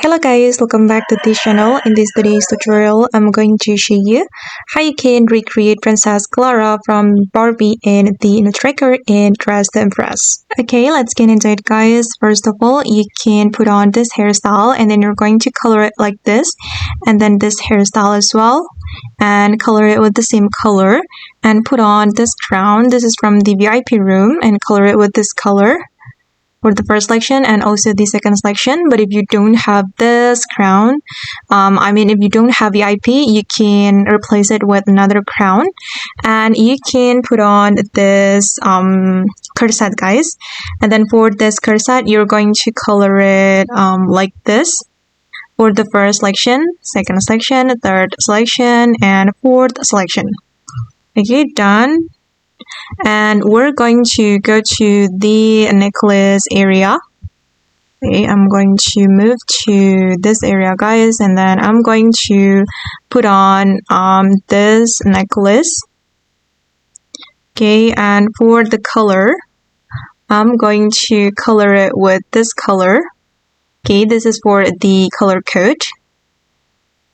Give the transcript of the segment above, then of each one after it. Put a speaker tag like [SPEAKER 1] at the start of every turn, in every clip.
[SPEAKER 1] Hello guys, welcome back to this channel. In this today's tutorial, I'm going to show you how you can recreate Princess Clara from Barbie in the Nutcracker and Dress to Impress. Okay, let's get into it guys. First of all, you can put on this hairstyle and then you're going to color it like this, and then this hairstyle as well, and color it with the same color, and put on this crown. This is from the VIP room, and color it with this color for the first selection and also the second selection. But if you don't have this crown, if you don't have VIP, you can replace it with another crown, and you can put on this corset guys. And then for this corset, you're going to color it like this for the first selection, second selection, third selection, and fourth selection. Okay, done. And we're going to go to the necklace area. Okay, I'm going to move to this area guys, and then I'm going to put on this necklace. Okay, and for the color, I'm going to color it with this color. Okay, this is for the color code.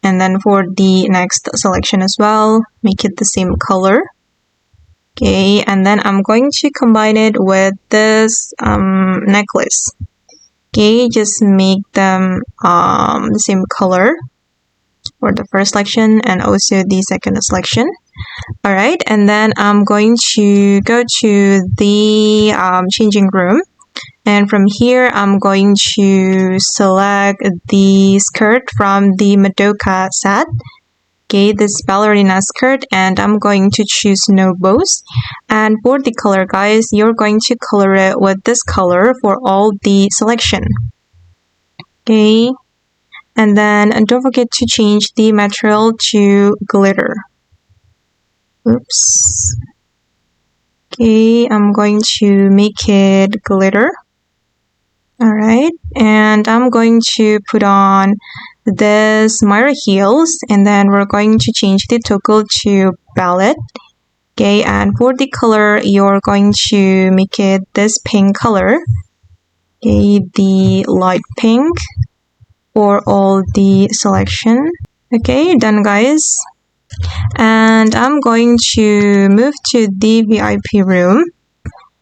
[SPEAKER 1] And then for the next selection as well, make it the same color. Okay, and then I'm going to combine it with this necklace. Okay, just make them the same color for the first selection and also the second selection. Alright, and then I'm going to go to the changing room. And from here, I'm going to select the skirt from the Madoka set. Okay, this ballerina skirt, and I'm going to choose no bows. And for the color guys, you're going to color it with this color for all the selection. Okay, and then don't forget to change the material to glitter. Oops. Okay, I'm going to make it glitter. Alright, and I'm going to put on this mirror heels, and then we're going to change the toggle to palette. Okay, and for the color, you're going to make it this pink color. Okay, the light pink for all the selection. Okay, done guys. And I'm going to move to the VIP room.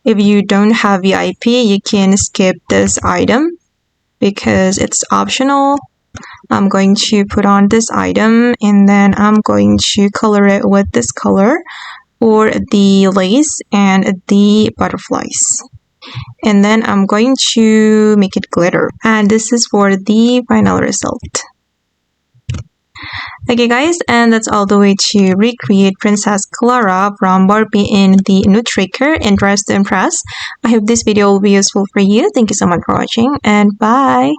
[SPEAKER 1] If you don't have VIP, you can skip this item because it's optional. I'm going to put on this item, and then I'm going to color it with this color for the lace and the butterflies. And then I'm going to make it glitter. And this is for the final result. Okay guys, and that's all the way to recreate Princess Clara from Barbie in the Nutcracker and Dress to Impress. I hope this video will be useful for you. Thank you so much for watching, and bye!